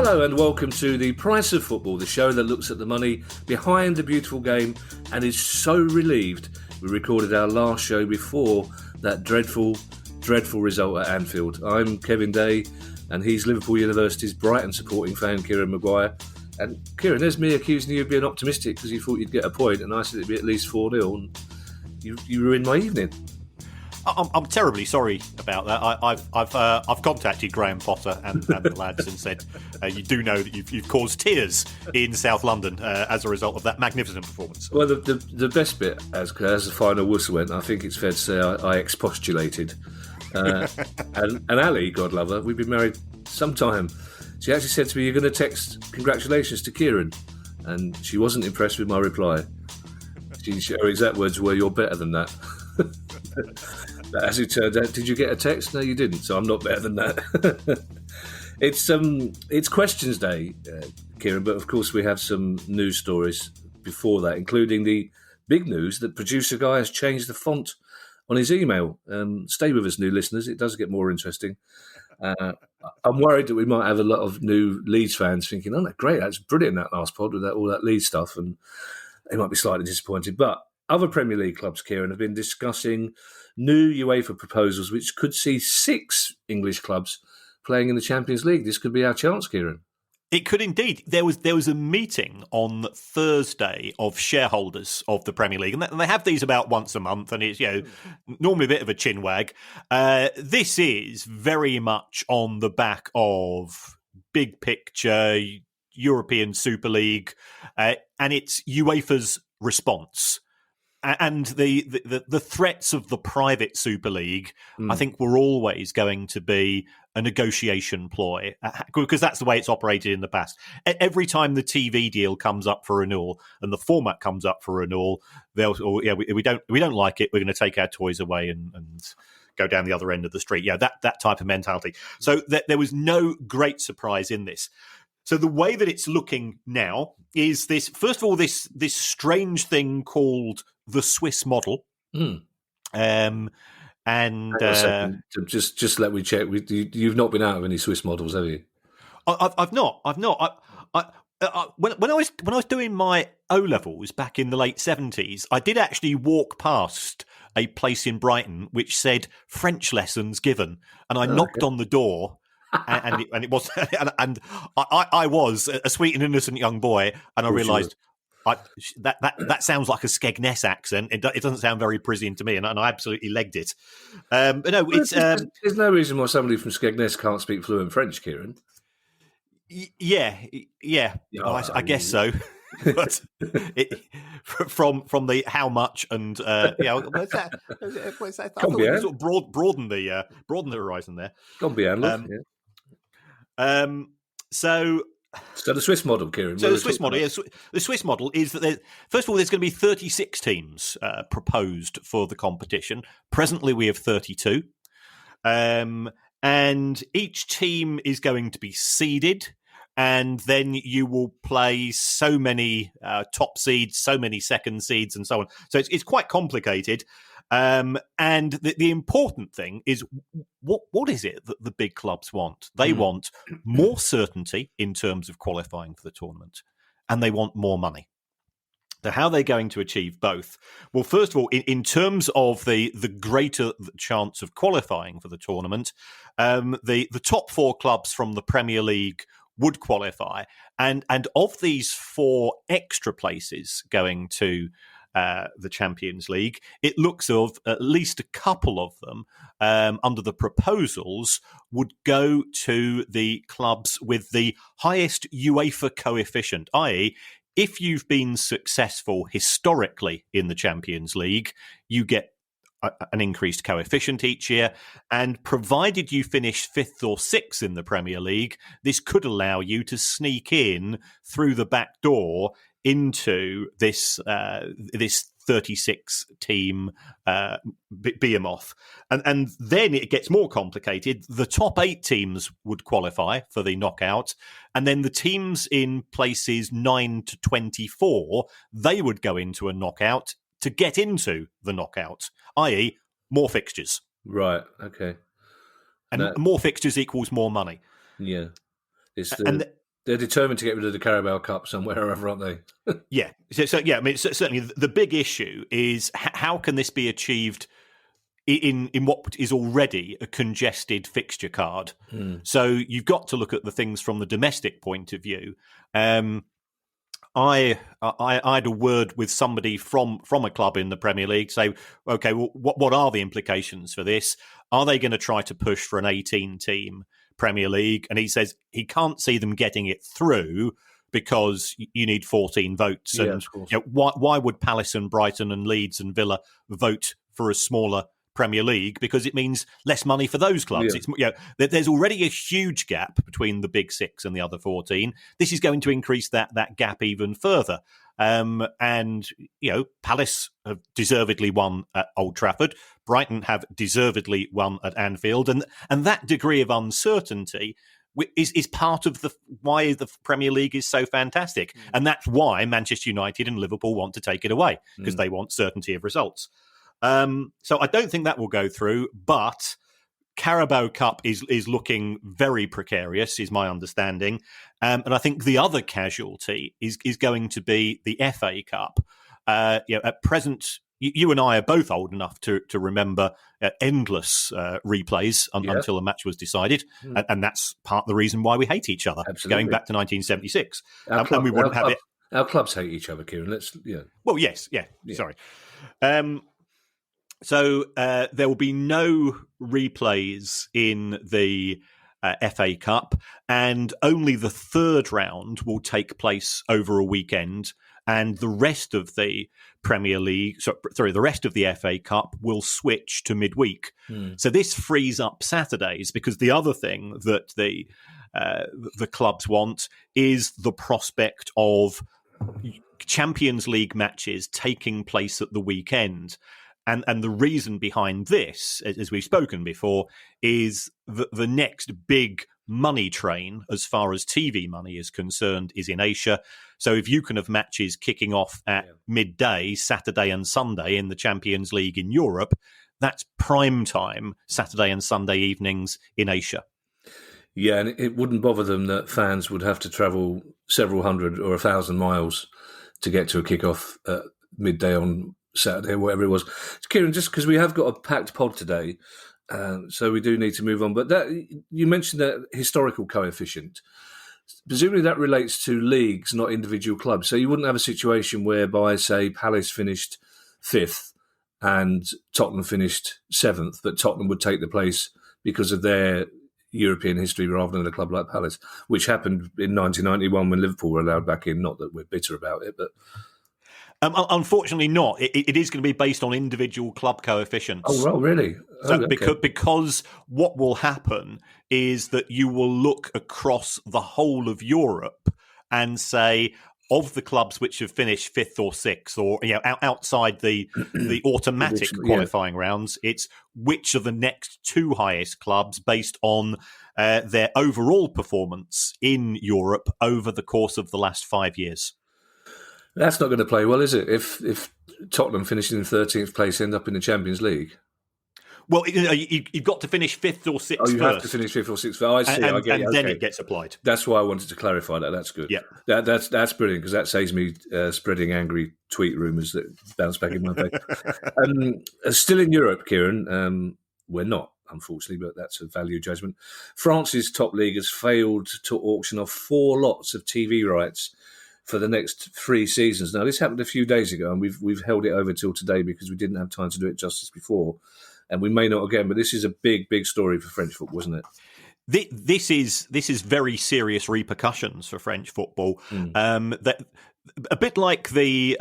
Hello and welcome to The Price of Football, the show that looks at the money behind the beautiful game and is so relieved we recorded our last show before that dreadful result at Anfield. I'm Kevin Day and he's Liverpool University's Brighton supporting fan, Kieran Maguire. And Kieran, there's me accusing you of being optimistic because you thought you'd get a point and I said it'd be at least 4-0 and you ruined my evening. I'm terribly sorry about that. I've contacted Graham Potter and the lads and said you do know that you've caused tears in South London as a result of that magnificent performance. Well, the best bit, as the final whistle went, I think it's fair to say I expostulated. And Ali, God love her, we've been married some time. She actually said to me, "You're going to text congratulations to Kieran," and she wasn't impressed with my reply. Her exact words were, "You're better than that." But as it turned out, did you get a text? No, you didn't. So I'm not better than that. It's questions day, Kieran. But of course, we have some news stories before that, including the big news that producer guy has changed the font on his email. Stay with us, new listeners. It does get more interesting. I'm worried that we might have a lot of new Leeds fans thinking, "Oh, great! That's brilliant, that last pod with all that Leeds stuff," and they might be slightly disappointed. But other Premier League clubs, Kieran, have been discussing new UEFA proposals which could see 6 English clubs playing in the Champions League. This could be our chance, Kieran. It could indeed. There was a meeting on Thursday of shareholders of the Premier League, and they have these about once a month, and it's normally a bit of a chin wag. This is very much on the back of big picture European Super League, and it's UEFA's response. And the threats of the private Super League, I think, were always going to be a negotiation ploy because that's the way it's operated in the past. Every time the TV deal comes up for renewal and the format comes up for renewal, we don't like it. We're going to take our toys away and go down the other end of the street. Yeah, that type of mentality. So there was no great surprise in this. So the way that it's looking now is this. First of all, this strange thing called the Swiss model. And just let me check. You've not been out of any Swiss models, have you? I've not. When I was doing my O levels back in the late 70s, I did actually walk past a place in Brighton which said French lessons given, and I knocked on the door. and it was, and I was a sweet and innocent young boy, and I realised that sounds like a Skegness accent. It doesn't sound very Parisian to me, and I absolutely legged it. But no, there's no reason why somebody from Skegness can't speak fluent French, Kieran. Yeah. I guess so. But from the how much and what's that? I thought we sort of broaden the horizon there. So the Swiss model, Kieran. So the Swiss model, the Swiss model is that first of all, there's going to be 36 teams proposed for the competition. Presently, we have 32, and each team is going to be seeded. And then you will play so many top seeds, so many second seeds, and so on. So it's quite complicated. And the important thing is what is it that the big clubs want? They want more certainty in terms of qualifying for the tournament, and they want more money. So how are they going to achieve both? Well, first of all, in terms of the greater chance of qualifying for the tournament, the top 4 clubs from the Premier League would qualify, and of these 4 extra places going to the Champions League, it looks of at least a couple of them under the proposals would go to the clubs with the highest UEFA coefficient, i.e., if you've been successful historically in the Champions League, you get an increased coefficient each year, and provided you finish 5th or 6th in the Premier League, this could allow you to sneak in through the back door into this 36 team behemoth. And then it gets more complicated. The top 8 teams would qualify for the knockout, and then the teams in places 9 to 24, they would go into a knockout to get into the knockout, i.e. more fixtures. Right, okay. And more fixtures equals more money. Yeah. They're determined to get rid of the Carabao Cup somewhere or other, aren't they? Yeah. I mean, certainly the big issue is how can this be achieved in what is already a congested fixture card. So you've got to look at the things from the domestic point of view. I had a word with somebody from a club in the Premier League. Say, okay, well, what are the implications for this? Are they going to try to push for an 18-team Premier League? And he says he can't see them getting it through because you need 14 votes. Yeah, And of course. why would Palace and Brighton and Leeds and Villa vote for a smaller Premier League? Because it means less money for those clubs. Yeah. It's there's already a huge gap between the big 6 and the other 14. This is going to increase that gap even further. And Palace have deservedly won at Old Trafford. Brighton have deservedly won at Anfield, and that degree of uncertainty is part of why the Premier League is so fantastic, and that's why Manchester United and Liverpool want to take it away, because they want certainty of results. So I don't think that will go through, but Carabao Cup is looking very precarious, is my understanding. And I think the other casualty is going to be the FA Cup. At present, you and I are both old enough to remember endless replays until a match was decided. And that's part of the reason why we hate each other, going back to 1976. And we wouldn't have it. Our clubs hate each other, Kieran. Well, yes, yeah. Sorry. So there will be no replays in the FA Cup, and only the third round will take place over a weekend, and the rest of the Premier League, the rest of the FA Cup will switch to midweek. So this frees up Saturdays, because the other thing that the clubs want is the prospect of Champions League matches taking place at the weekend. And the reason behind this, as we've spoken before, is that the next big money train, as far as TV money is concerned, is in Asia. So if you can have matches kicking off at midday, Saturday and Sunday in the Champions League in Europe, that's prime time Saturday and Sunday evenings in Asia. Yeah, and it wouldn't bother them that fans would have to travel several hundred or 1,000 miles to get to a kickoff at midday on Saturday or whatever it was. Kieran, just because we have got a packed pod today, so we do need to move on. But that you mentioned that historical coefficient. Presumably that relates to leagues, not individual clubs. So you wouldn't have a situation whereby, say, Palace finished 5th and Tottenham finished 7th, but Tottenham would take the place because of their European history rather than a club like Palace, which happened in 1991 when Liverpool were allowed back in. Not that we're bitter about it, but... Unfortunately not. It is going to be based on individual club coefficients. Oh, well, really? Because what will happen is that you will look across the whole of Europe and say, of the clubs which have finished 5th or 6th, or outside the automatic qualifying rounds, it's which are the next 2 highest clubs based on their overall performance in Europe over the course of the last 5 years. That's not going to play well, is it? If Tottenham finishing in 13th place end up in the Champions League? Well, you've got to finish 5th or 6th first. You have to finish 5th or 6th. I see. And, I get and then it gets applied. That's why I wanted to clarify that. That's good. Yeah. That's brilliant, because that saves me spreading angry tweet rumours that bounce back in my face. Still in Europe, Kieran, we're not, unfortunately, but that's a value judgment. France's top league has failed to auction off 4 lots of TV rights for the next 3 seasons. Now, this happened a few days ago, and we've held it over till today because we didn't have time to do it justice before, and we may not again. But this is a big, big story for French football, isn't it? This is very serious repercussions for French football. That a bit like the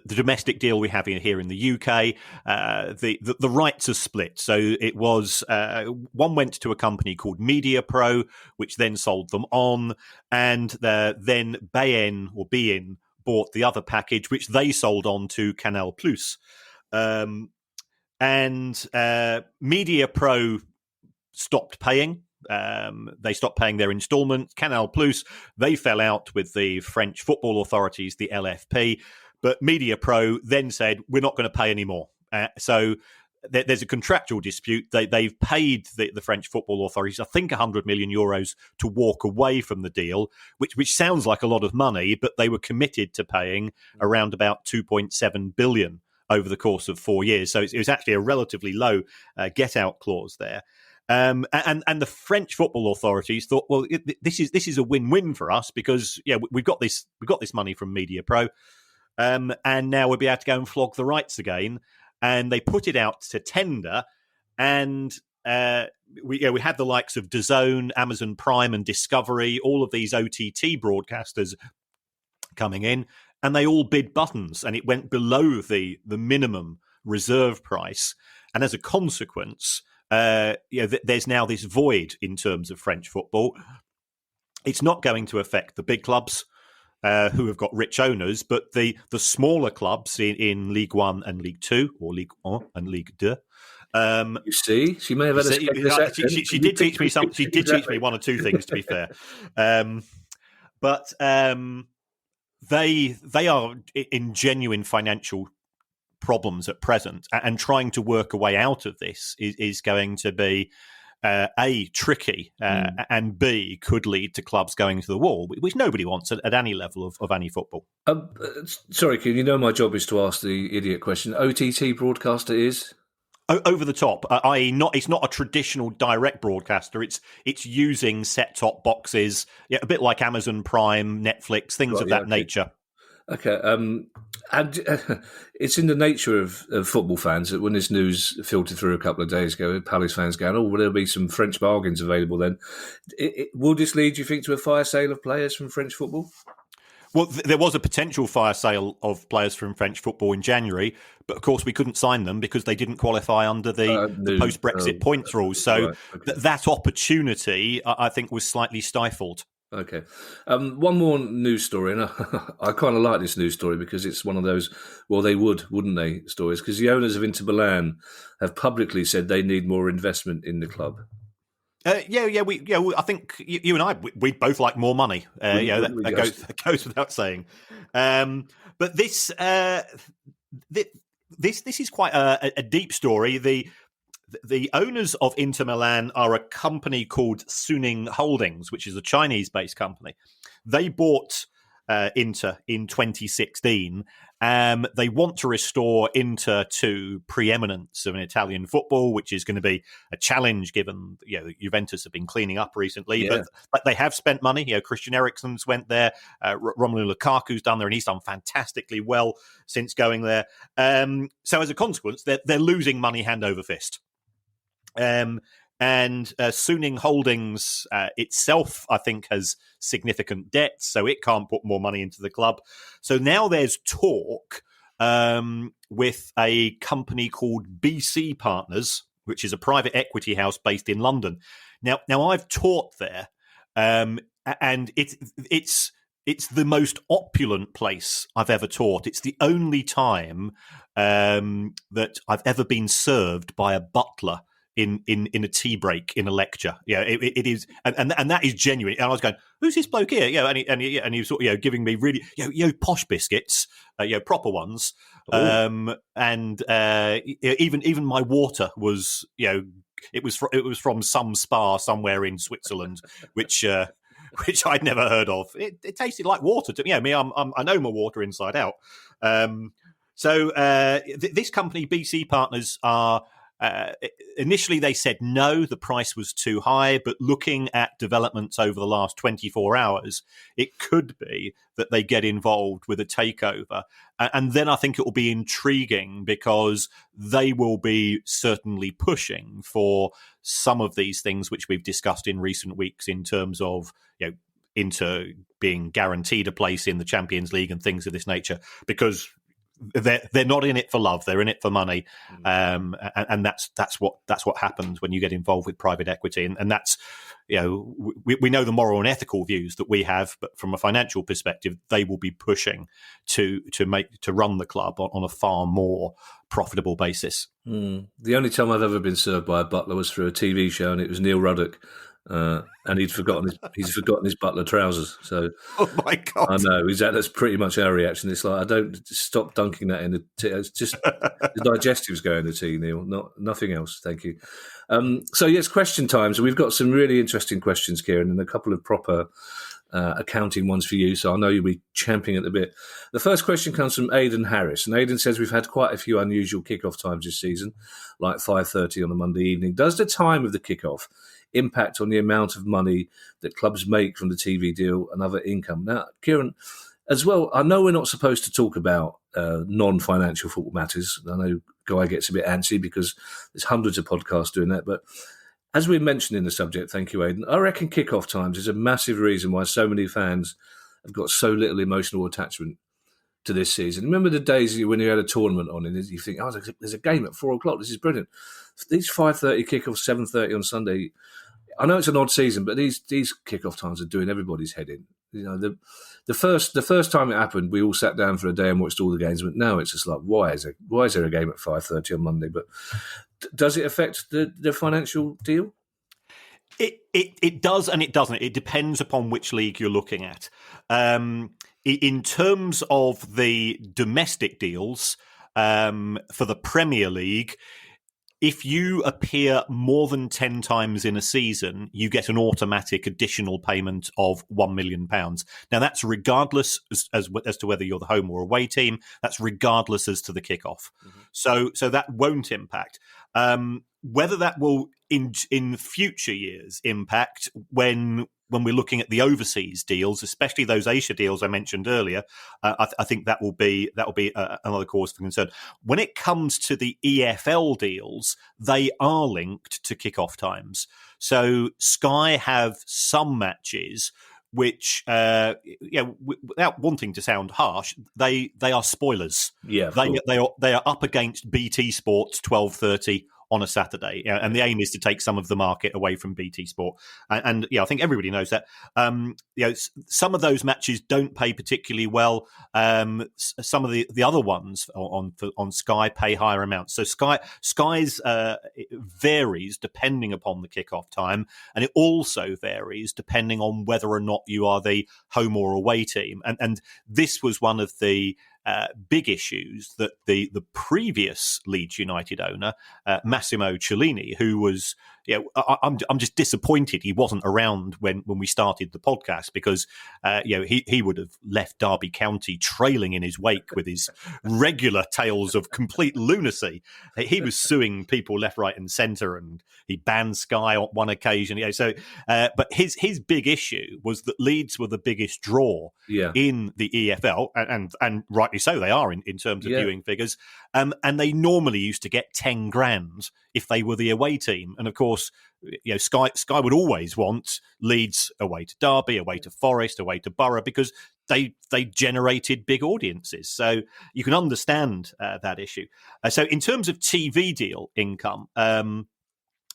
domestic deal we have here in the UK. The rights are split. So it was one went to a company called MediaPro, which then sold them on, and then BeIN bought the other package, which they sold on to Canal Plus. And MediaPro stopped paying. They stopped paying their instalment. Canal Plus, they fell out with the French football authorities, the LFP. But MediaPro then said, we're not going to pay anymore. So there's a contractual dispute. They've paid the French football authorities, I think, 100 million euros to walk away from the deal, which sounds like a lot of money, but they were committed to paying around about 2.7 billion over the course of 4 years. So it was actually a relatively low get-out clause there. And the French football authorities thought, well, this is a win-win for us because we've got this money from Media Pro, and now we'll be able to go and flog the rights again. And they put it out to tender, and we had the likes of DAZN, Amazon Prime, and Discovery, all of these OTT broadcasters coming in, and they all bid buttons, and it went below the minimum reserve price. And as a consequence, there's now this void in terms of French football. It's not going to affect the big clubs who have got rich owners, but the smaller clubs in Ligue 1 and Ligue 2, or Ligue 1 and Ligue 2. You see, she may have had she did teach me something. She did teach me one or two things, to be fair. But they are in genuine financial problems at present, and trying to work a way out of this is going to be A, tricky, and B, could lead to clubs going to the wall, which nobody wants at any level of any football. Sorry, Kieran, you know my job is to ask the idiot question. OTT broadcaster is? Over the top, i.e. it's not a traditional direct broadcaster. It's using set-top boxes, a bit like Amazon Prime, Netflix, things of that nature. Okay, and it's in the nature of football fans that when this news filtered through a couple of days ago, Palace fans going, will there be some French bargains available then? Will this lead, you think, to a fire sale of players from French football? Well, there was a potential fire sale of players from French football in January, but of course we couldn't sign them because they didn't qualify under the post-Brexit points rules. So right, okay. That opportunity, I think, was slightly stifled. Okay. One more news story, and I kind of like this news story because it's one of those, well, they wouldn't they, stories, because the owners of Inter Milan have publicly said they need more investment in the club. I think you and I, we both like more money. That goes without saying. But this is quite a deep story. The owners of Inter Milan are a company called Suning Holdings, which is a Chinese-based company. They bought Inter in 2016. They want to restore Inter to preeminence of an Italian football, which is going to be a challenge given Juventus have been cleaning up recently. Yeah. But they have spent money. Christian Eriksen's went there. Romelu Lukaku's done there, and he's done fantastically well since going there. So as a consequence, they're losing money hand over fist. And Suning Holdings itself, I think, has significant debt, so it can't put more money into the club. So now there's talk with a company called BC Partners, which is a private equity house based in London. Now I've taught there, and it's the most opulent place I've ever taught. It's the only time that I've ever been served by a butler in a tea break in a lecture. It is, and that is genuine. And I was going, who's this bloke here? And he was sort of giving me really posh biscuits, proper ones. And even my water was it was from some spa somewhere in Switzerland, which I'd never heard of. It tasted like water to me. I know my water inside out. So this company, BC Partners, are. Initially, they said no, the price was too high, but looking at developments over the last 24 hours, it could be that they get involved with a takeover. And then I think it will be intriguing because they will be certainly pushing for some of these things which we've discussed in recent weeks in terms of, Inter being guaranteed a place in the Champions League and things of this nature, because they're not in it for love; they're in it for money, and that's what happens when you get involved with private equity, and that's we know the moral and ethical views that we have, but from a financial perspective, they will be pushing to run the club on a far more profitable basis. The only time I've ever been served by a butler was through a TV show, and it was Neil Ruddock. And he's forgotten his Butler trousers. So Oh my God. I know that's pretty much our reaction. It's like, I don't stop dunking that in the tea. It's just the digestives go in the tea, Neil. Nothing else. Thank you. So yes, question time. So we've got some really interesting questions, Kieran, and a couple of proper accounting ones for you. So I know you'll be champing at the bit. The first question comes from Aidan Harris, and Aidan says we've had quite a few unusual kickoff times this season, like 5:30 on a Monday evening. Does the time of the kickoff impact on the amount of money that clubs make from the TV deal and other income? Now, Kieran, as well, I know we're not supposed to talk about non-financial football matters. I know Guy gets a bit antsy because there's hundreds of podcasts doing that, but as we mentioned in the subject, thank you, Aidan, I reckon kickoff times is a massive reason why so many fans have got so little emotional attachment to this season. Remember the days when you had a tournament on and you think, there's a game at 4 o'clock, this is brilliant. These 5:30 kickoffs, 7:30 on Sunday, I know it's an odd season, but these kickoff times are doing everybody's head in. You know, the first time it happened, we all sat down for a day and watched all the games. But now it's just like, why is there a game at 5:30 on Monday? But does it affect the financial deal? It does and it doesn't. It depends upon which league you're looking at. In terms of the domestic deals for the Premier League, if you appear more than 10 times in a season, you get an automatic additional payment of £1 million. Now, that's regardless as to whether you're the home or away team. That's regardless as to the kickoff. Mm-hmm. So that won't impact. Whether that will in future years impact when we're looking at the overseas deals, especially those Asia deals I mentioned earlier, I think that will be another cause for concern. When it comes to the EFL deals, they are linked to kickoff times. So Sky have some matches which, without wanting to sound harsh, they are spoilers. Yeah, they are up against BT Sports 12:30 on a Saturday, and the aim is to take some of the market away from BT Sport. And I think everybody knows that. Some of those matches don't pay particularly well. Some of the other ones on Sky pay higher amounts. So Sky's varies depending upon the kickoff time, and it also varies depending on whether or not you are the home or away team. And this was one of the big issues that the previous Leeds United owner, Massimo Cellini, who was, I'm just disappointed he wasn't around when we started the podcast, because he would have left Derby County trailing in his wake with his regular tales of complete lunacy. He was suing people left, right, and centre, and he banned Sky on one occasion. But his big issue was that Leeds were the biggest draw in the EFL, and rightly so they are in terms of viewing figures. And they normally used to get 10 grand if they were the away team. And of course, Sky would always want Leeds away to Derby, away to Forest, away to Borough, because they generated big audiences. So you can understand that issue. So in terms of TV deal income,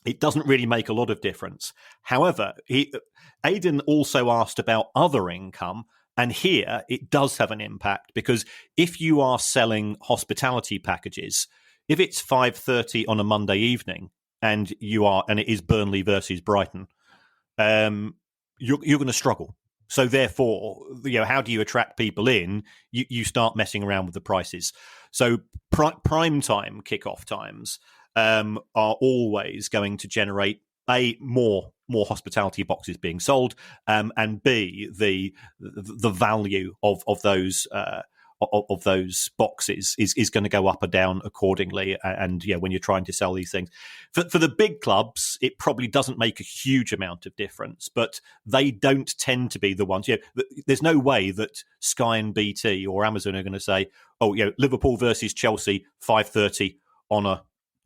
it doesn't really make a lot of difference. However, Aidan also asked about other income. And here it does have an impact, because if you are selling hospitality packages, if it's 5:30 on a Monday evening and it is Burnley versus Brighton, you're going to struggle. So therefore, how do you attract people in? You start messing around with the prices. So prime time kickoff times are always going to generate more hospitality boxes being sold, and B, the value of those boxes is going to go up or down accordingly. And when you're trying to sell these things, for the big clubs, it probably doesn't make a huge amount of difference, but they don't tend to be the ones. There's no way that Sky and BT or Amazon are going to say, Liverpool versus Chelsea 5:30 on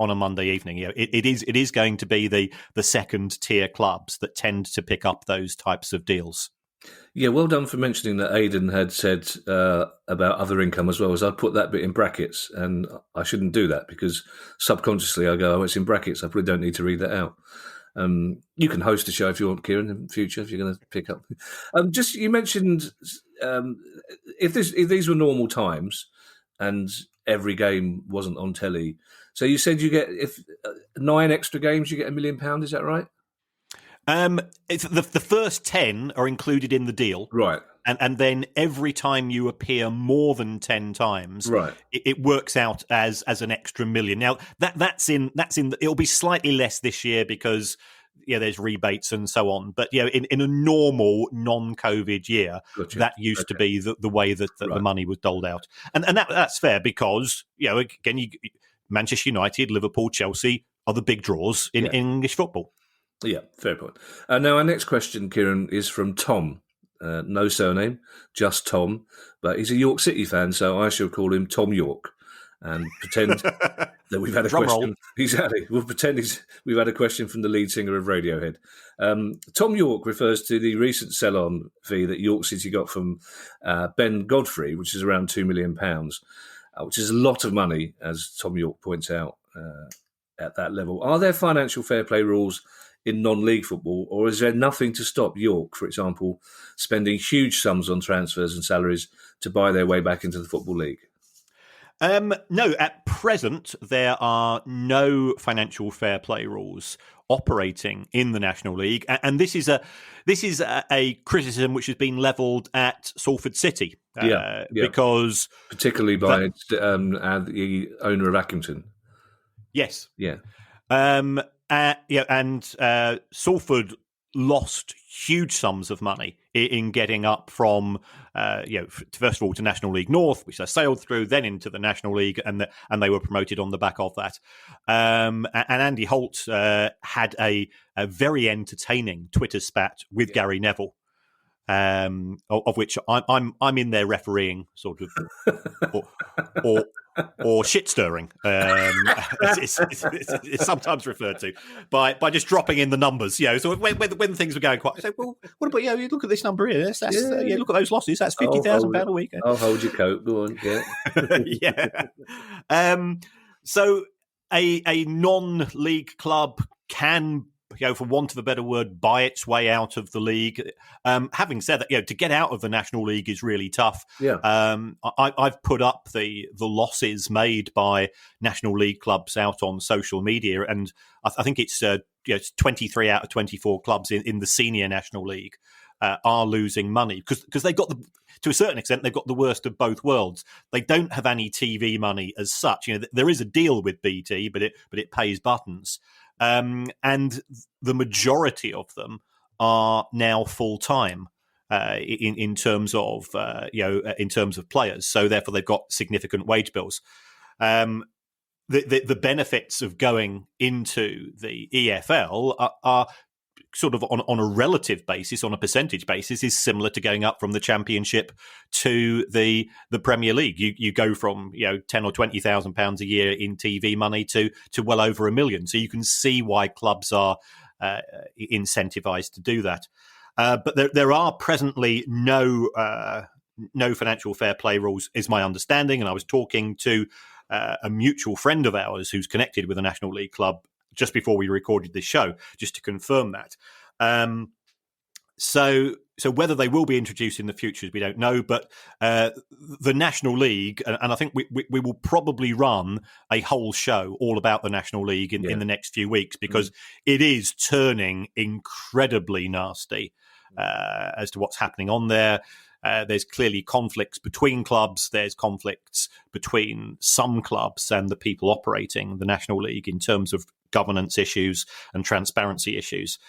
a Monday evening. It is going to be the second tier clubs that tend to pick up those types of deals. Yeah, well done for mentioning that Aidan had said about other income as well. As I put that bit in brackets, and I shouldn't do that because subconsciously I go, it's in brackets. I probably don't need to read that out. You can host a show if you want, Kieran, in the future, if you're going to pick up. You mentioned if these were normal times and every game wasn't on telly. So you said you get 9 extra games, you get £1 million. Is that right? It's the first 10 are included in the deal, Right. And then every time you appear more than 10 times, Right. it works out as an extra million. Now that's in it'll be slightly less this year because there's rebates and so on. But in a normal non-COVID year, Gotcha. that used to be the way that Right. the money was doled out, and that's fair because again, Manchester United, Liverpool, Chelsea are the big draws in English football. Yeah, fair point. Now, our next question, Kieran, is from Tom. No surname, just Tom. But he's a York City fan, so I shall call him Tom York and pretend that we've had a Drum question. roll. Exactly. We'll pretend we've had a question from the lead singer of Radiohead. Tom York refers to the recent sell-on fee that York City got from Ben Godfrey, which is around £2 million, which is a lot of money, as Tom York points out, at that level. Are there financial fair play rules in non-league football, or is there nothing to stop York, for example, spending huge sums on transfers and salaries to buy their way back into the Football League? No, at present, there are no financial fair play rules operating in the National League. And this is a criticism which has been levelled at Salford City. Because... particularly by the owner of Accrington. Yes. Yeah. And Salford lost huge sums of money in getting up from, first of all, to National League North, which they sailed through, then into the National League, and they were promoted on the back of that. And Andy Holt had a very entertaining Twitter spat with Gary Neville, of which I'm in there refereeing, sort of, or shit stirring. It's sometimes referred to by just dropping in the numbers. So when things were going quite, I say, well, what about you look at this number here? Look at those losses. That's £50,000 a week. I'll hold your coat. Go on, yeah. Yeah. So a non-league club can, for want of a better word, buy its way out of the league. Having said that, to get out of the National League is really tough. Yeah. I've put up the losses made by National League clubs out on social media, and I think it's 23 out of 24 clubs in the senior National League are losing money because they got to a certain extent, they've got the worst of both worlds. They don't have any TV money as such. There is a deal with BT, but it pays buttons. And the majority of them are now full time in terms of in terms of players. So therefore, they've got significant wage bills. The benefits of going into the EFL are sort of on a relative basis, on a percentage basis, is similar to going up from the Championship to the Premier League. You go from £10,000 or £20,000 a year in TV money to well over £1 million. So you can see why clubs are incentivized to do that. But there are presently no financial fair play rules, is my understanding. And I was talking to a mutual friend of ours who's connected with a National League club just before we recorded this show, just to confirm that. So whether they will be introduced in the future, we don't know. But the National League, and I think we will probably run a whole show all about the National League in the next few weeks, because it is turning incredibly nasty as to what's happening on there. There's clearly conflicts between clubs. There's conflicts between some clubs and the people operating the National League in terms of governance issues and transparency issues.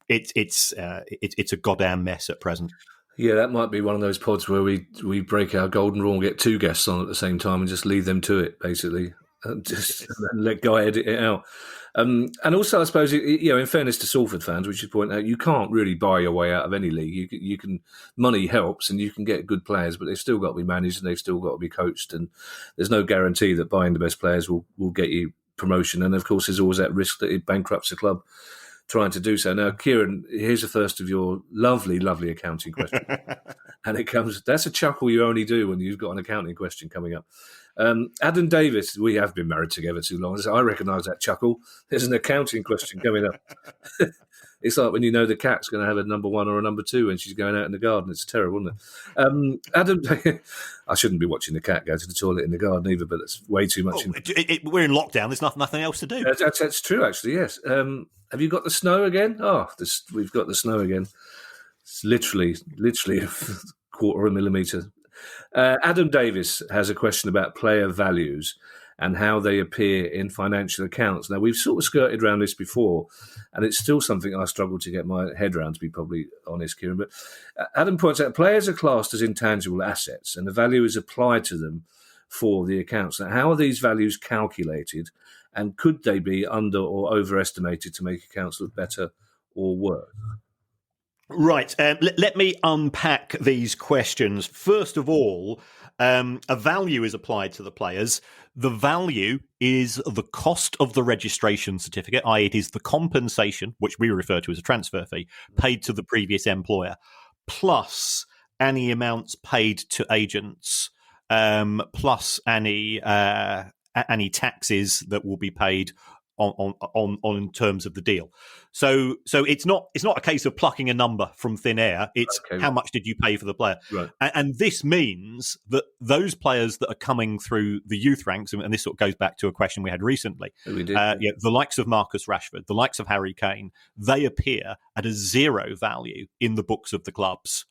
It's a goddamn mess at present. Yeah, that might be one of those pods where we break our golden rule and get two guests on at the same time and just leave them to it, basically. Just let Guy edit it out. And also, I suppose, in fairness to Salford fans, we should point out, you can't really buy your way out of any league. You can, money helps and you can get good players, but they've still got to be managed and they've still got to be coached. And there's no guarantee that buying the best players will get you promotion. And of course, there's always that risk that it bankrupts a club trying to do so. Now, Kieran, here's the first of your lovely, lovely accounting questions. And it comes, that's a chuckle you only do when you've got an accounting question coming up. Adam Davis, we have been married together too long. I recognise that chuckle. There's an accounting question coming up. It's like when you know the cat's going to have a number 1 or a number 2 when she's going out in the garden. It's terrible, isn't it? Adam, I shouldn't be watching the cat go to the toilet in the garden either, but that's way too much. We're in lockdown. There's nothing else to do. That's true, actually, yes. Have you got the snow again? We've got the snow again. It's literally a quarter of a millimetre. Adam Davis has a question about player values and how they appear in financial accounts. Now, we've sort of skirted around this before, and it's still something I struggle to get my head around, to be probably honest, Kieran. But Adam points out players are classed as intangible assets, and the value is applied to them for the accounts. Now, how are these values calculated, and could they be under or overestimated to make accounts look better or worse? Right. Let me unpack these questions. First of all, a value is applied to the players. The value is the cost of the registration certificate, i.e. it is the compensation, which we refer to as a transfer fee, paid to the previous employer, plus any amounts paid to agents, plus any taxes that will be paid on in terms of the deal. So it's not a case of plucking a number from thin air. It's how much did you pay for the player? Right. And this means that those players that are coming through the youth ranks, and this sort of goes back to a question we had recently, the likes of Marcus Rashford, the likes of Harry Kane, they appear at a zero value in the books of the clubs.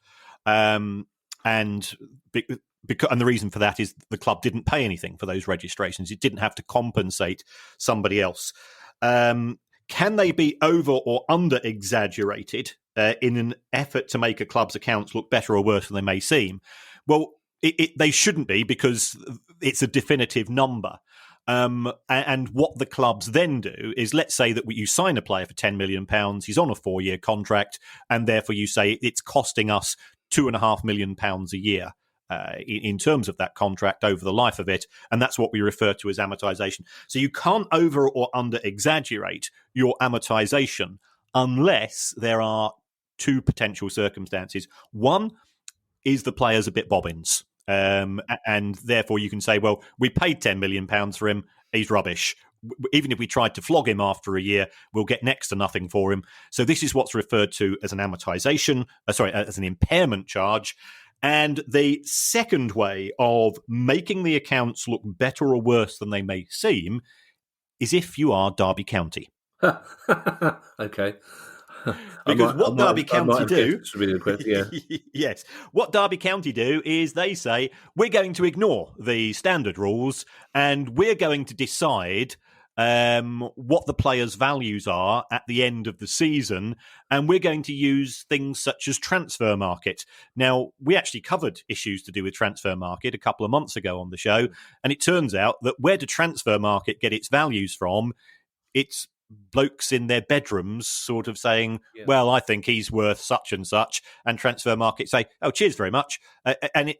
And the reason for that is the club didn't pay anything for those registrations. It didn't have to compensate somebody else. Can they be over or under exaggerated in an effort to make a club's accounts look better or worse than they may seem? Well, they shouldn't be, because it's a definitive number. And what the clubs then do is, let's say that you sign a player for £10 million, he's on a 4-year contract, and therefore you say it's costing us £2.5 million a year. In terms of that contract over the life of it, and that's what we refer to as amortization. So you can't over or under exaggerate your amortization unless there are two potential circumstances. One is the player's a bit bobbins, and therefore you can say, well, we paid £10 million for him, he's rubbish. Even if we tried to flog him after a year, we'll get next to nothing for him. So this is what's referred to as an amortization, as an impairment charge. And the second way of making the accounts look better or worse than they may seem is if you are Derby County. Okay. Because what Derby County do... Really quick, yeah. Yes. What Derby County do is they say, we're going to ignore the standard rules and we're going to decide what the players' values are at the end of the season, and we're going to use things such as transfer market. Now, we actually covered issues to do with transfer market a couple of months ago on the show, and it turns out that where do transfer market get its values from? It's blokes in their bedrooms sort of saying, well, I think he's worth such and such, and transfer market say, oh, cheers very much. And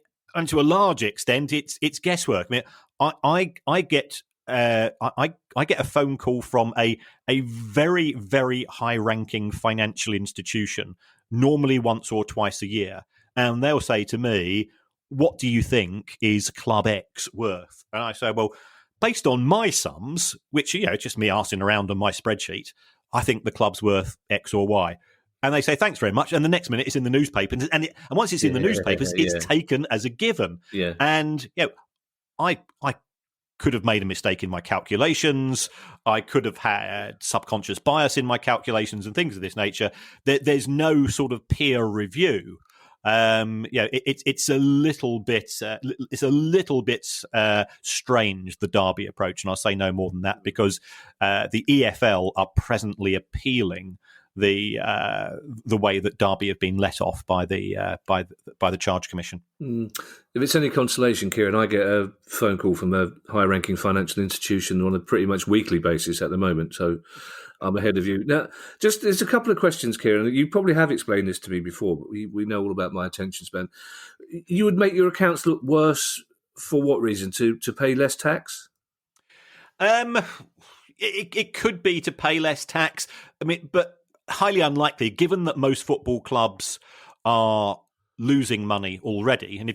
to a large extent, it's guesswork. I mean, I get a phone call from a very, very high-ranking financial institution, normally once or twice a year, and they'll say to me, what do you think is Club X worth? And I say, well, based on my sums, which, just me arsing around on my spreadsheet, I think the club's worth X or Y. And they say, thanks very much. And the next minute it's in the newspapers. And once it's in the newspapers, it's taken as a given. Yeah. And, I could have made a mistake in my calculations. I could have had subconscious bias in my calculations and things of this nature. There's no sort of peer review. It's a little bit strange, the Derby approach, and I'll say no more than that, because the EFL are presently appealing the way that Derby have been let off by the Charge Commission. If it's any consolation, Kieran, I get a phone call from a high-ranking financial institution on a pretty much weekly basis at the moment, so I'm ahead of you. Now, there's a couple of questions, Kieran. You probably have explained this to me before, but we know all about my attention span. You would make your accounts look worse for what reason? To pay less tax? It could be to pay less tax. I mean, but highly unlikely, given that most football clubs are losing money already. And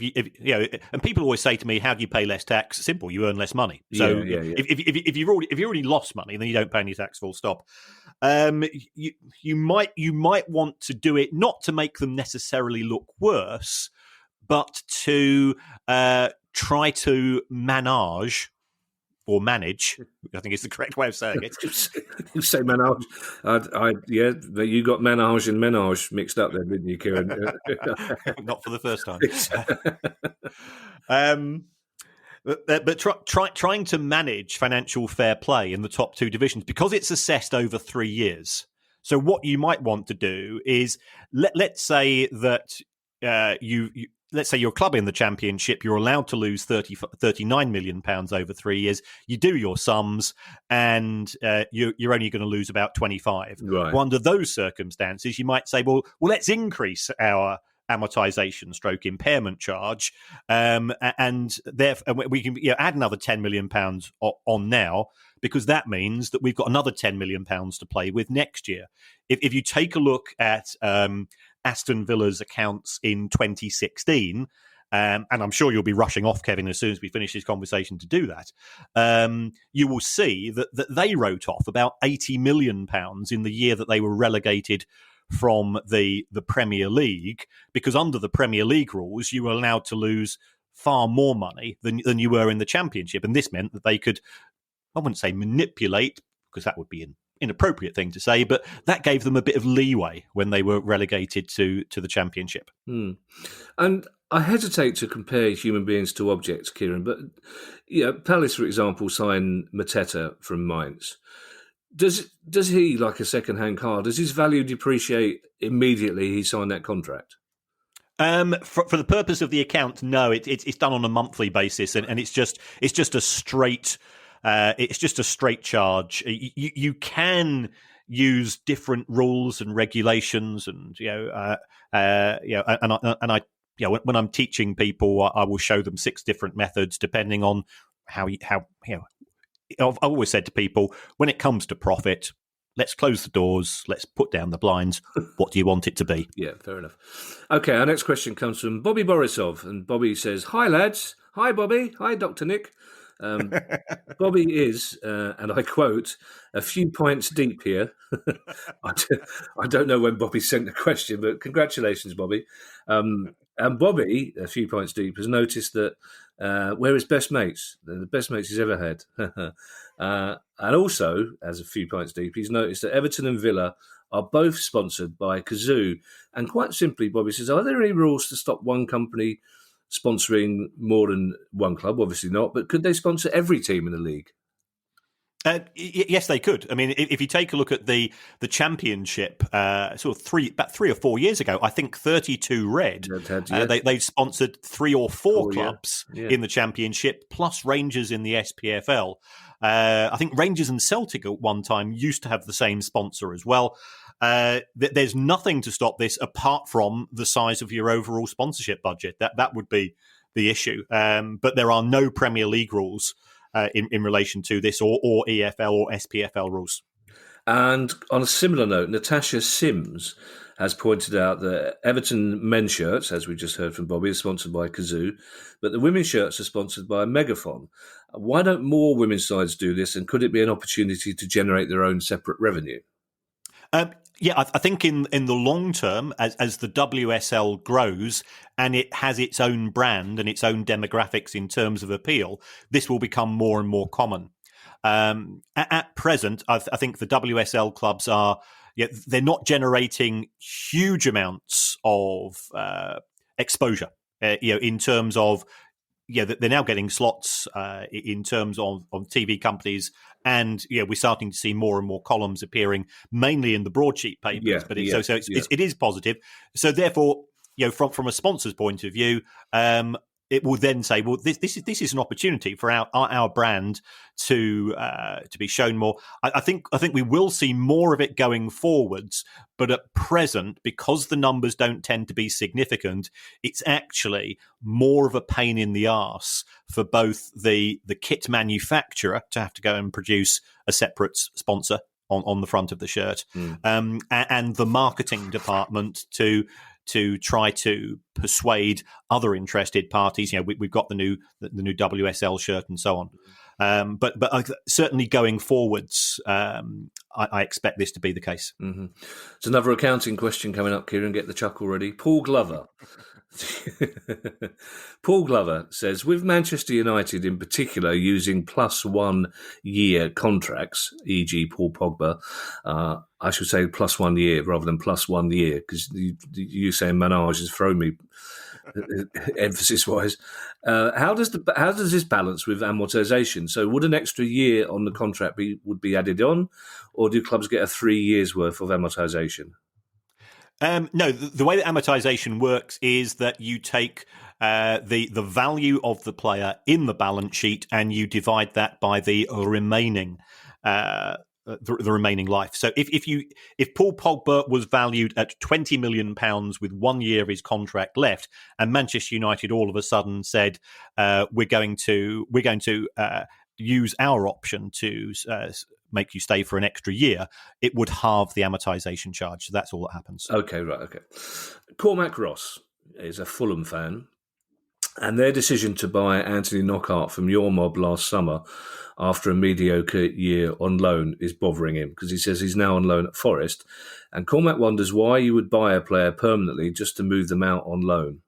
and people always say to me, how do you pay less tax? Simple, you earn less money. So if you've already lost money, then you don't pay any tax, full stop. You might want to do it not to make them necessarily look worse, but to try to manage, I think is the correct way of saying it. You say menage. Yeah, but you got menage and menage mixed up there, didn't you, Kieran? Not for the first time. But trying to manage financial fair play in the top two divisions, because it's assessed over 3 years. So what you might want to do is let's say that let's say your club in the Championship, you're allowed to lose 39 million pounds over 3 years. You do your sums, and you're only going to lose about 25. Right. Well, under those circumstances, you might say, well, let's increase our amortization stroke impairment charge, and we can add another 10 million pounds on now, because that means that we've got another 10 million pounds to play with next year. If you take a look at Aston Villa's accounts in 2016, and I'm sure you'll be rushing off, Kevin, as soon as we finish this conversation to do that, you will see that they wrote off about 80 million pounds in the year that they were relegated from the Premier League, because under the Premier League rules, you were allowed to lose far more money than you were in the Championship. And this meant that they could, I wouldn't say manipulate, because that would be an inappropriate thing to say, but that gave them a bit of leeway when they were relegated to the Championship. And I hesitate to compare human beings to objects, Kieran, but Palace, for example, signed Mateta from Mainz. Does he, like a second-hand car, does his value depreciate immediately he signed that contract? For the purpose of the account, no. It's done on a monthly basis, and it's just a straight charge. You can use different rules and regulations, and when I'm teaching people, I will show them 6 different methods depending on how I've always said to people, when it comes to profit, let's close the doors, let's put down the blinds. What do you want it to be? Yeah, fair enough. Okay, our next question comes from Bobby Borisov, and Bobby says, "Hi, lads. Hi, Bobby. Hi, Dr. Nick." Bobby is, and I quote, "a few pints deep here." I don't know when Bobby sent the question, but congratulations, Bobby. And Bobby, a few pints deep, has noticed that we're his best mates, the best mates he's ever had. And also, as a few pints deep, he's noticed that Everton and Villa are both sponsored by Kazoo. And quite simply, Bobby says, are there any rules to stop one company sponsoring more than one club? Obviously not, but could they sponsor every team in the league? Yes, they could. I mean, if you take a look at the Championship, about 3 or 4 years ago, I think 32 Red, they sponsored 3 or 4 clubs in the Championship, plus Rangers in the SPFL. I think Rangers and Celtic at one time used to have the same sponsor as well. There's nothing to stop this apart from the size of your overall sponsorship budget. That would be the issue. But there are no Premier League rules in relation to this, or EFL or SPFL rules. And on a similar note, Natasha Sims has pointed out that Everton men's shirts, as we just heard from Bobby, are sponsored by Kazoo, but the women's shirts are sponsored by Megaphone. Why don't more women's sides do this, and could it be an opportunity to generate their own separate revenue? I think in the long term, as the WSL grows and it has its own brand and its own demographics in terms of appeal, this will become more and more common. At present, I think the WSL clubs they're not generating huge amounts of exposure. In terms of they're now getting slots in terms of TV companies, and we're starting to see more and more columns appearing, mainly in the broadsheet papers. It is positive. So therefore, from a sponsor's point of view, it will then say, well, this is an opportunity for our brand to be shown more. I think we will see more of it going forwards, but at present, because the numbers don't tend to be significant, it's actually more of a pain in the arse for both the kit manufacturer to have to go and produce a separate sponsor on the front of the shirt, and the marketing department to to try to persuade other interested parties. We've got the new WSL shirt and so on. But certainly going forwards, I expect this to be the case. Mm-hmm. There's another accounting question coming up, Kieran. Get the chuckle ready. Paul Glover. Paul Glover says, with Manchester United in particular using plus 1 year contracts, e.g. Paul Pogba, I should say plus 1 year rather than plus 1 year, because you saying Manage has thrown me emphasis wise. How does this balance with amortization? So would an extra year on the contract would be added on, or do clubs get a 3 years worth of amortization? No, the way that amortization works is that you take the value of the player in the balance sheet and you divide that by the remaining the remaining life. So if Paul Pogba was valued at £20 million with 1 year of his contract left, and Manchester United all of a sudden said we're going to use our option to make you stay for an extra year, it would halve the amortization charge. So that's all that happens. Okay, right, okay. Cormac Ross is a Fulham fan, and their decision to buy Anthony Knockaert from your mob last summer after a mediocre year on loan is bothering him, because he says he's now on loan at Forest, and Cormac wonders why you would buy a player permanently just to move them out on loan.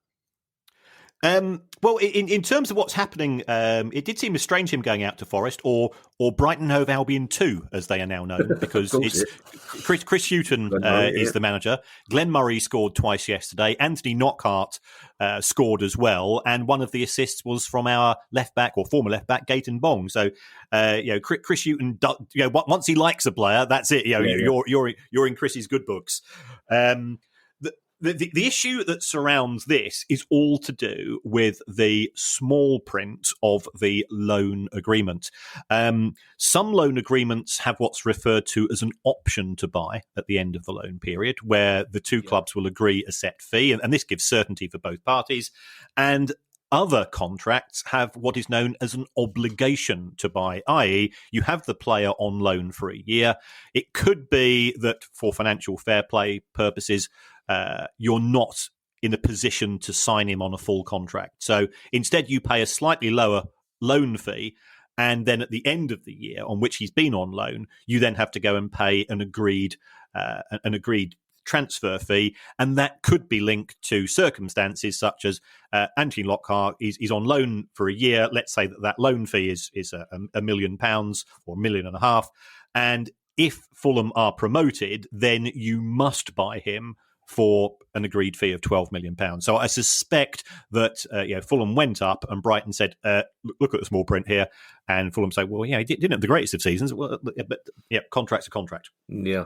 Well, in terms of what's happening, it did seem strange him going out to Forest or Brighton Hove Albion 2, as they are now known, because it's Chris Hughton is the manager. Glenn Murray scored twice yesterday. Anthony Knockaert scored as well, and one of the assists was from our left back or former left back, Gaten Bong. So, Chris Hughton, once he likes a player, that's it. You're in Chris's good books. The issue that surrounds this is all to do with the small print of the loan agreement. Some loan agreements have what's referred to as an option to buy at the end of the loan period, where the two clubs will agree a set fee, and this gives certainty for both parties. And other contracts have what is known as an obligation to buy, i.e. you have the player on loan for a year. It could be that for financial fair play purposes, you're not in a position to sign him on a full contract. So instead you pay a slightly lower loan fee, and then at the end of the year on which he's been on loan, you then have to go and pay an agreed transfer fee, and that could be linked to circumstances such as Anthony Knockaert is on loan for a year. Let's say that loan fee is £1 million or £1.5 million, and if Fulham are promoted, then you must buy him for an agreed fee of £12 million. So I suspect that Fulham went up and Brighton said, look at the small print here. And Fulham say, well, he didn't have the greatest of seasons. Well, but contract's a contract. Yeah.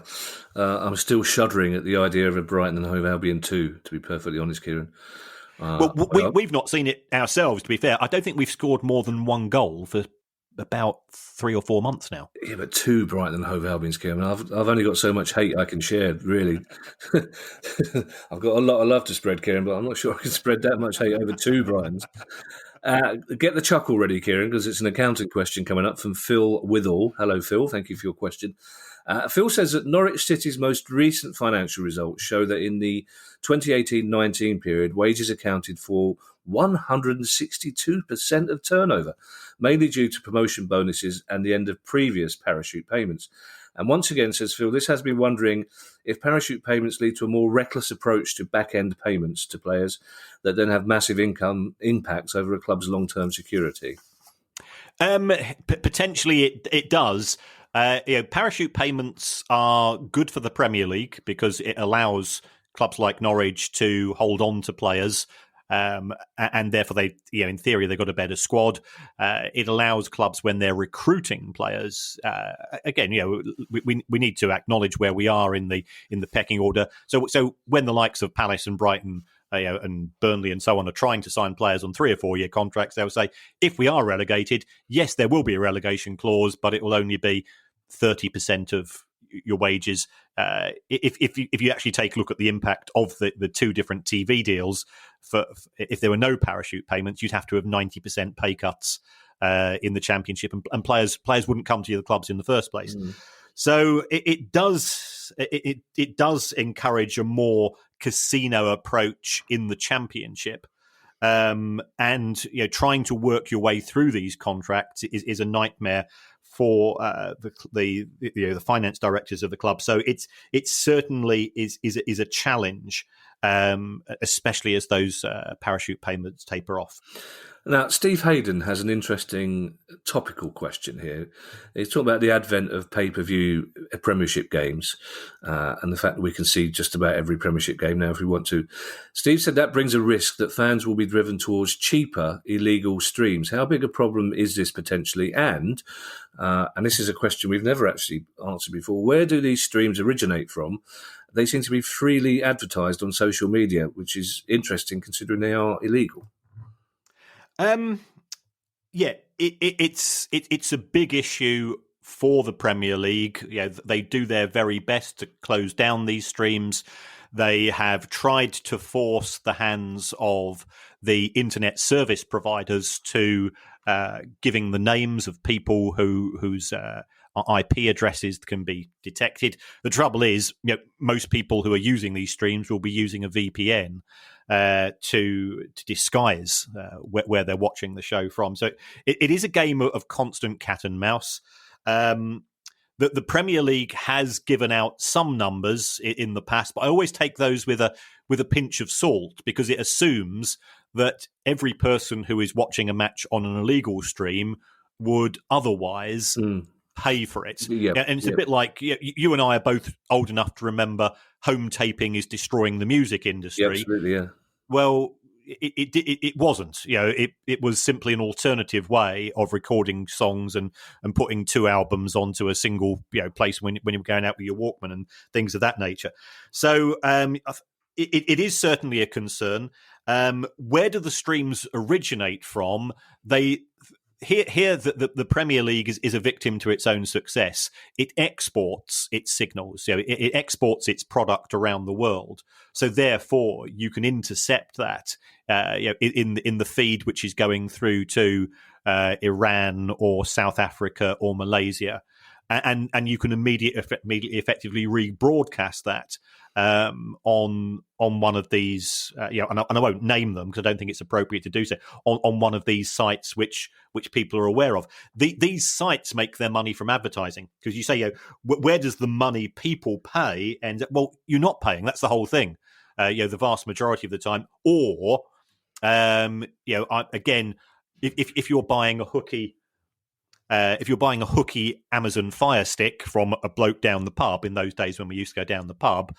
I'm still shuddering at the idea of a Brighton and Hove Albion 2, to be perfectly honest, Kieran. We've not seen it ourselves, to be fair. I don't think we've scored more than one goal for about 3 or 4 months now. Yeah, but 2 Brighton and Hove Albions, Kieran. I've only got so much hate I can share, really. I've got a lot of love to spread, Kieran, but I'm not sure I can spread that much hate over 2 Brightons. Get the chuckle ready, Kieran, because it's an accounting question coming up from Phil Withall. Hello, Phil. Thank you for your question. Phil says that Norwich City's most recent financial results show that in the 2018-19 period, wages accounted for 162% of turnover, mainly due to promotion bonuses and the end of previous parachute payments. And once again, says Phil, this has been wondering if parachute payments lead to a more reckless approach to back-end payments to players that then have massive income impacts over a club's long-term security. Potentially it does. Parachute payments are good for the Premier League because it allows clubs like Norwich to hold on to players, and therefore they, in theory, they've got a better squad. It allows clubs when they're recruiting players. Again, we need to acknowledge where we are in the pecking order. So when the likes of Palace and Brighton and Burnley and so on are trying to sign players on 3 or 4 year contracts, they'll say, if we are relegated, yes, there will be a relegation clause, but it will only be 30% of your wages. If you actually take a look at the impact of the 2 different TV deals, if there were no parachute payments, you'd have to have 90% pay cuts in the Championship, and players wouldn't come to the clubs in the first place. So it does encourage a more casino approach in the Championship. And trying to work your way through these contracts is a nightmare for the finance directors of the club. So it certainly is a challenge, especially as those parachute payments taper off. Now, Steve Hayden has an interesting topical question here. He's talking about the advent of pay-per-view Premiership games and the fact that we can see just about every Premiership game now if we want to. Steve said that brings a risk that fans will be driven towards cheaper, illegal streams. How big a problem is this potentially? And this is a question we've never actually answered before, where do these streams originate from? They seem to be freely advertised on social media, which is interesting considering they are illegal. It's a big issue for the Premier League. They do their very best to close down these streams. They have tried to force the hands of the internet service providers to giving the names of people whose IP addresses can be detected. The trouble is, most people who are using these streams will be using a VPN to disguise where they're watching the show from. So it is a game of constant cat and mouse. The Premier League has given out some numbers in the past, but I always take those with a pinch of salt because it assumes that every person who is watching a match on an illegal stream would otherwise pay for it. And it's a bit like you and I are both old enough to remember home taping is destroying the music industry. Yeah, absolutely, yeah. Well, it wasn't. It was simply an alternative way of recording songs and putting two albums onto a single place when you were going out with your Walkman and things of that nature. So it is certainly a concern. Where do the streams originate from? Here, the Premier League is a victim to its own success. It exports its signals. It exports its product around the world. So therefore, you can intercept that in the feed which is going through to Iran or South Africa or Malaysia, and you can immediately effectively rebroadcast that on one of these, and I won't name them because I don't think it's appropriate to do so, on one of these sites which people are aware of. These sites make their money from advertising because you say, where does the money people pay? And well, you're not paying. That's the whole thing. The vast majority of the time, or again, if you're buying a hooky. If you're buying a hooky Amazon Fire Stick from a bloke down the pub in those days when we used to go down the pub,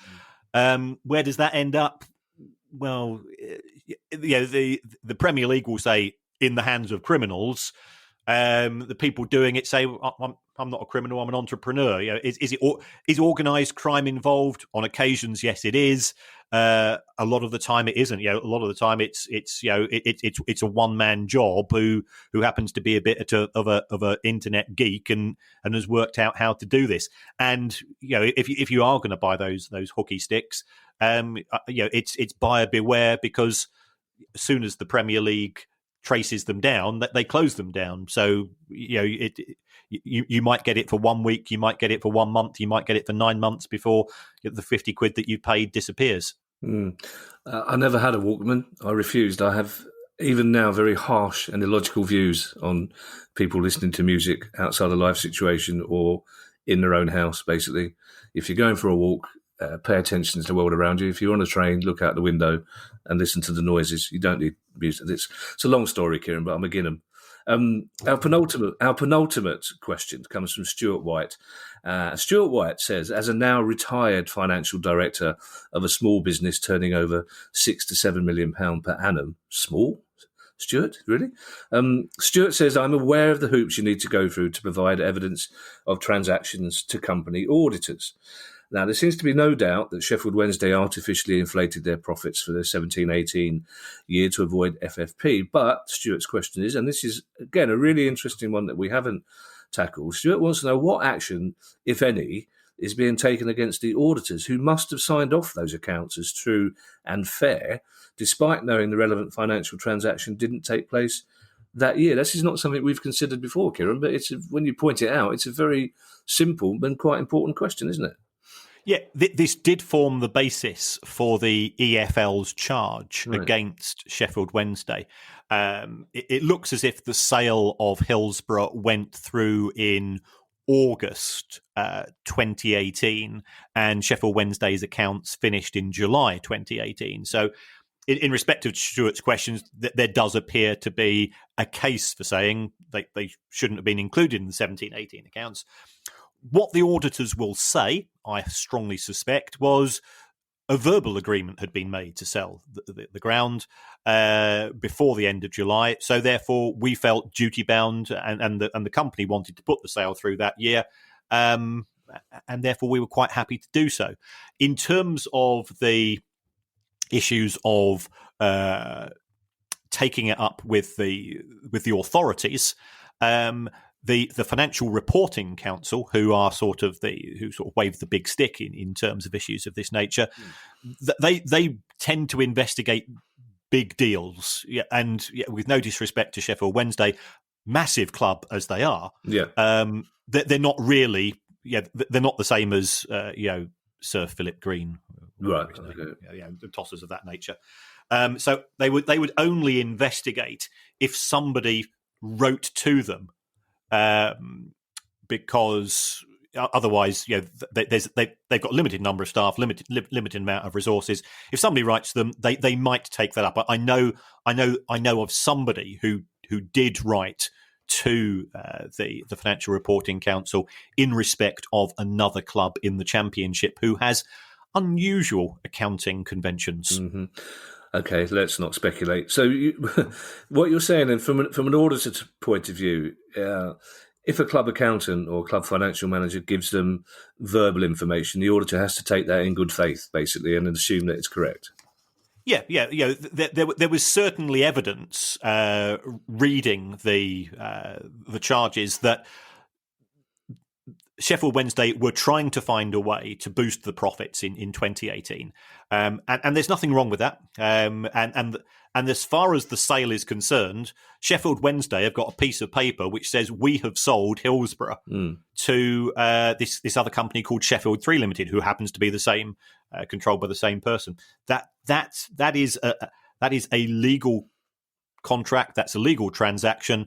where does that end up? Well, the Premier League will say in the hands of criminals. The people doing it say, I'm not a criminal, I'm an entrepreneur. Is organised crime involved? On occasions, yes, it is. A lot of the time, it isn't. A lot of the time, it's a one man job who happens to be a bit of a internet geek and has worked out how to do this. And if you are going to buy those hooky sticks, it's buyer beware, because as soon as the Premier League traces them down, that they close them down. So you might get it for 1 week, you might get it for 1 month, you might get it for 9 months before the 50 quid that you paid disappears. I never had a Walkman. I refused. I have even now very harsh and illogical views on people listening to music outside a live situation or in their own house. Basically, if you're going for a walk, pay attention to the world around you. If you're on a train, look out the window and listen to the noises. You don't need music. It's a long story, Kieran, but I'm beginning them. Our penultimate question comes from Stuart White. Stuart White says, as a now retired financial director of a small business turning over £6 to £7 million per annum, small? Stuart, really? Stuart says, I'm aware of the hoops you need to go through to provide evidence of transactions to company auditors. Now, there seems to be no doubt that Sheffield Wednesday artificially inflated their profits for the 17-18 year to avoid FFP. But Stuart's question is, and this is, again, a really interesting one that we haven't tackled. Stuart wants to know what action, if any, is being taken against the auditors who must have signed off those accounts as true and fair, despite knowing the relevant financial transaction didn't take place that year. This is not something we've considered before, Kieran, but when you point it out, it's a very simple and quite important question, isn't it? Yeah, this did form the basis for the EFL's charge against Sheffield Wednesday. It looks as if the sale of Hillsborough went through in August 2018, and Sheffield Wednesday's accounts finished in July 2018. So, in respect of Stuart's questions, there does appear to be a case for saying they shouldn't have been included in the 17-18 accounts. What the auditors will say, I strongly suspect, was a verbal agreement had been made to sell the ground before the end of July. So therefore, we felt duty bound, and the company wanted to put the sale through that year, and therefore we were quite happy to do so. In terms of the issues of taking it up with the authorities. The Financial Reporting Council, who sort of wave the big stick in terms of issues of this nature, they tend to investigate big deals. Yeah, and with no disrespect to Sheffield Wednesday, massive club as they are, they're not really. Yeah, they're not the same as Sir Philip Green, right? The tossers of that nature. So they would only investigate if somebody wrote to them. Because otherwise, they've got a limited number of staff, limited amount of resources. If somebody writes to them, they might take that up. I know of somebody who did write to the Financial Reporting Council in respect of another club in the Championship who has unusual accounting conventions. Mm-hmm. Okay, let's not speculate. So, what you're saying, then, from an auditor's point of view, if a club accountant or club financial manager gives them verbal information, the auditor has to take that in good faith, basically, and assume that it's correct. Yeah. There was certainly evidence reading the charges that Sheffield Wednesday were trying to find a way to boost the profits in 2018, and there's nothing wrong with that. And as far as the sale is concerned, Sheffield Wednesday have got a piece of paper which says we have sold Hillsborough to this other company called Sheffield 3 Limited, who happens to be the same, controlled by the same person. That is a legal contract. That's a legal transaction.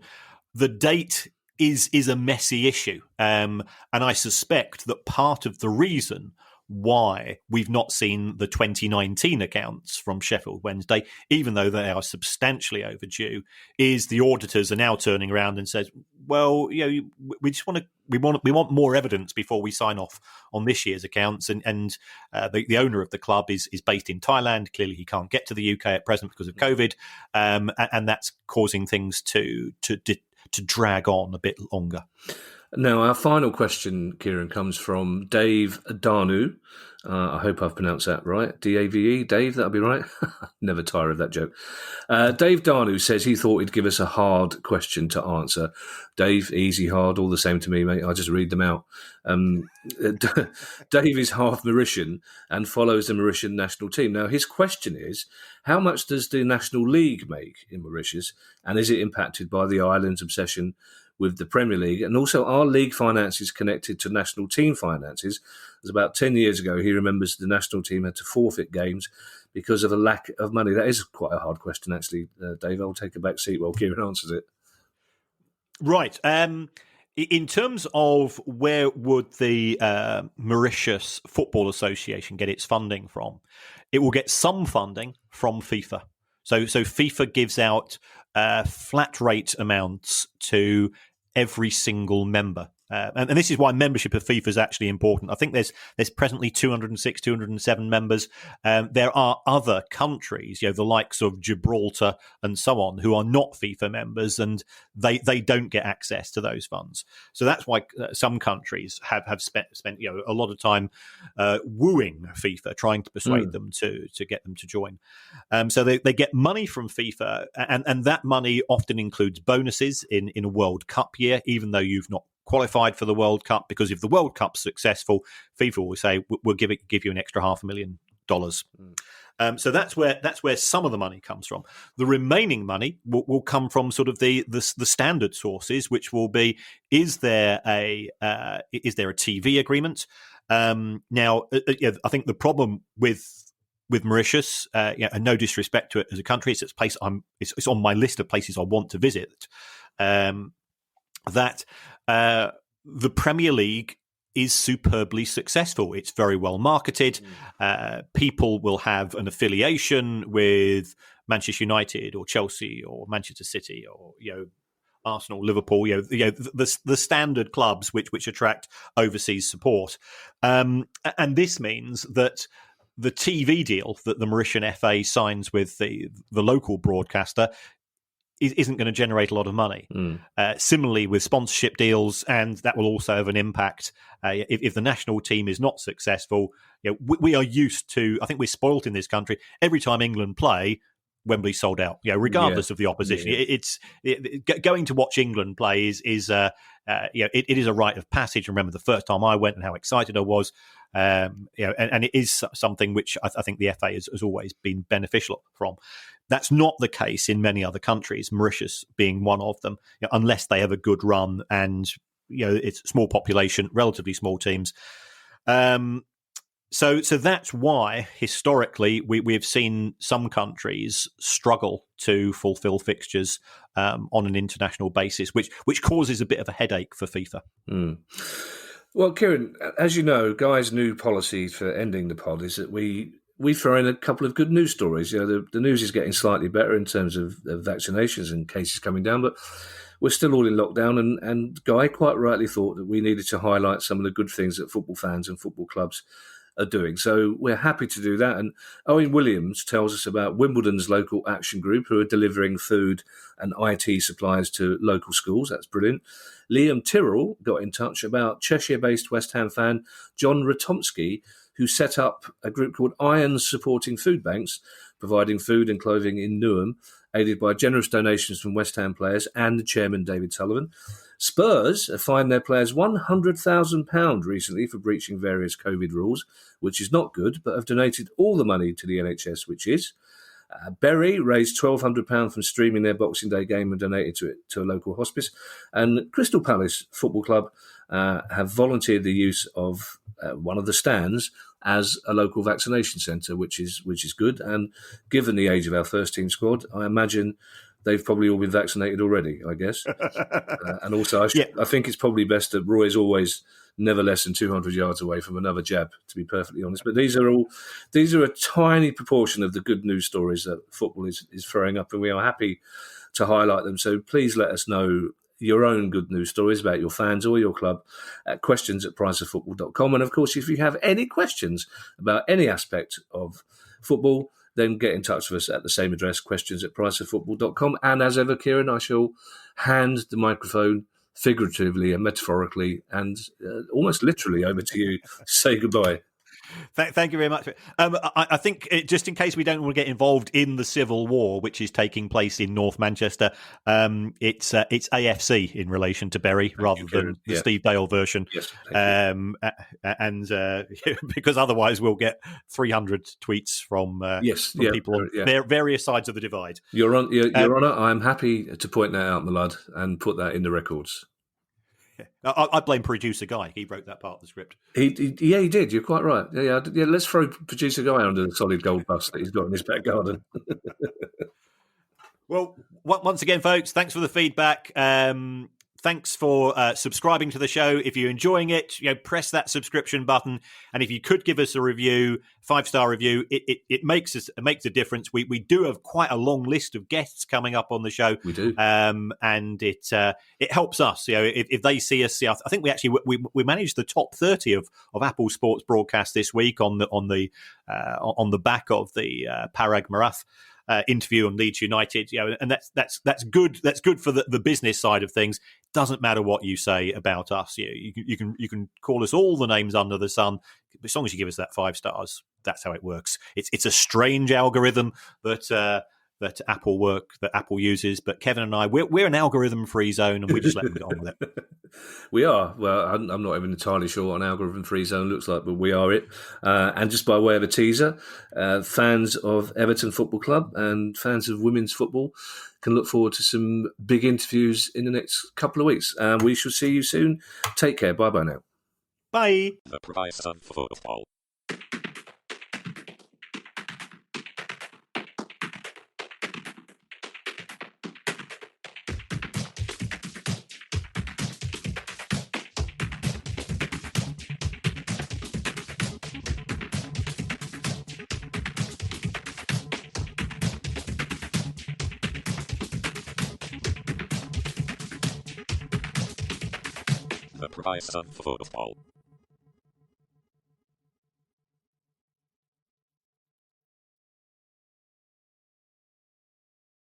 The date is a messy issue. And I suspect that part of the reason why we've not seen the 2019 accounts from Sheffield Wednesday, even though they are substantially overdue, is the auditors are now turning around and says, well, we just we want more evidence before we sign off on this year's accounts. And the owner of the club is based in Thailand. Clearly, he can't get to the UK at present because of COVID, and that's causing things to drag on a bit longer. Now, our final question, Kieran, comes from Dave Darnu. I hope I've pronounced that right. D-A-V-E, Dave, that'll be right. Never tire of that joke. Dave Darnu says he thought he'd give us a hard question to answer. Dave, easy, hard, all the same to me, mate. I'll just read them out. Dave is half Mauritian and follows the Mauritian national team. Now, his question is, how much does the National League make in Mauritius, and is it impacted by the island's obsession with the Premier League? And also, are league finances connected to national team finances? As about 10 years ago, he remembers the national team had to forfeit games because of a lack of money. That is quite a hard question, actually, Dave. I'll take a back seat while Kieran answers it. Right. In terms of where would the Mauritius Football Association get its funding from, it will get some funding from FIFA. So FIFA gives out flat rate amounts to every single member. And this is why membership of FIFA is actually important. I think there's presently 206, 207 members. There are other countries, the likes of Gibraltar and so on, who are not FIFA members, and they don't get access to those funds. So that's why some countries have spent a lot of time wooing FIFA, trying to persuade them to get them to join. So they get money from FIFA, and that money often includes bonuses in a World Cup year, even though you've not qualified for the World Cup, because if the World Cup's successful, FIFA will say we'll give you an extra $500,000. So that's where some of the money comes from. The remaining money will come from sort of the standard sources, which will be: is there a TV agreement? Now, I think the problem with Mauritius, and no disrespect to it as a country, it's a place it's on my list of places I want to visit. That the Premier League is superbly successful. It's very well marketed. People will have an affiliation with Manchester United or Chelsea or Manchester City or Arsenal, Liverpool. The standard clubs which attract overseas support, and this means that the TV deal that the Mauritian FA signs with the local broadcaster isn't going to generate a lot of money. Similarly with sponsorship deals, and that will also have an impact if the national team is not successful. We are used to, I think we're spoilt in this country. Every time England play, Wembley's sold out, regardless of the opposition. Going to watch England play is it is a rite of passage. Remember the first time I went and how excited I was. And it is something which I think the FA has always been beneficial from. That's not the case in many other countries, Mauritius being one of them, unless they have a good run and it's a small population, relatively small teams. So that's why historically we've seen some countries struggle to fulfil fixtures on an international basis, which causes a bit of a headache for FIFA. Well, Kieran, as you know, Guy's new policy for ending the pod is that we throw in a couple of good news stories. The news is getting slightly better in terms of vaccinations and cases coming down, but we're still all in lockdown. And Guy quite rightly thought that we needed to highlight some of the good things that football fans and football clubs are doing. So we're happy to do that. And Owen Williams tells us about Wimbledon's local action group who are delivering food and IT supplies to local schools. That's brilliant. Liam Tyrrell got in touch about Cheshire-based West Ham fan John Ratomski, who set up a group called 1's supporting food banks, providing food and clothing in Newham, aided by generous donations from West Ham players and the chairman, David Sullivan. Spurs have fined their players £100,000 recently for breaching various COVID rules, which is not good, but have donated all the money to the NHS, which is. Bury raised £1,200 from streaming their Boxing Day game and donated to a local hospice. And Crystal Palace Football Club have volunteered the use of one of the stands as a local vaccination centre, which is good. And given the age of our first team squad, I imagine they've probably all been vaccinated already, I guess. And also, I think it's probably best that Roy is always never less than 200 yards away from another jab, to be perfectly honest. But these are a tiny proportion of the good news stories that football is throwing up, and we are happy to highlight them. So please let us know your own good news stories about your fans or your club at questions@priceoffootball.com. And of course, if you have any questions about any aspect of football, then get in touch with us at the same address, questions@priceoffootball.com. And as ever, Kieran, I shall hand the microphone figuratively and metaphorically and almost literally over to you. Say goodbye. Thank you very much. I think just in case we don't want to get involved in the civil war, which is taking place in North Manchester, it's AFC in relation to Bury rather than the Steve Dale version. Yes, because otherwise we'll get 300 tweets from people on various sides of the divide. Your Honour, I'm happy to point that out, my lad, and put that in the records. I blame producer Guy. He wrote that part of the script. He did. You're quite right. Yeah. Let's throw producer Guy under the solid gold bust that he's got in his back garden. Well, once again, folks, thanks for the feedback. Thanks for subscribing to the show. If you're enjoying it, press that subscription button. And if you could give us a review, 5-star review, it makes a difference. We do have quite a long list of guests coming up on the show. We do, and it helps us. If they see us, I think we managed the top 30 of Apple Sports broadcasts this week on the back of the Parag Marath interview on Leeds United, and that's good. That's good for the business side of things. Doesn't matter what you say about us. You can call us all the names under the sun, as long as you give us that 5 stars. That's how it works. It's a strange algorithm that Apple uses, but Kevin and I, we're an algorithm-free zone, and we just let them get on with it. We are. Well, I'm not even entirely sure what an algorithm-free zone looks like, but we are it. And just by way of a teaser, fans of Everton Football Club and fans of women's football can look forward to some big interviews in the next couple of weeks. We shall see you soon. Take care. Bye-bye now. Bye. The price of football. The price of football.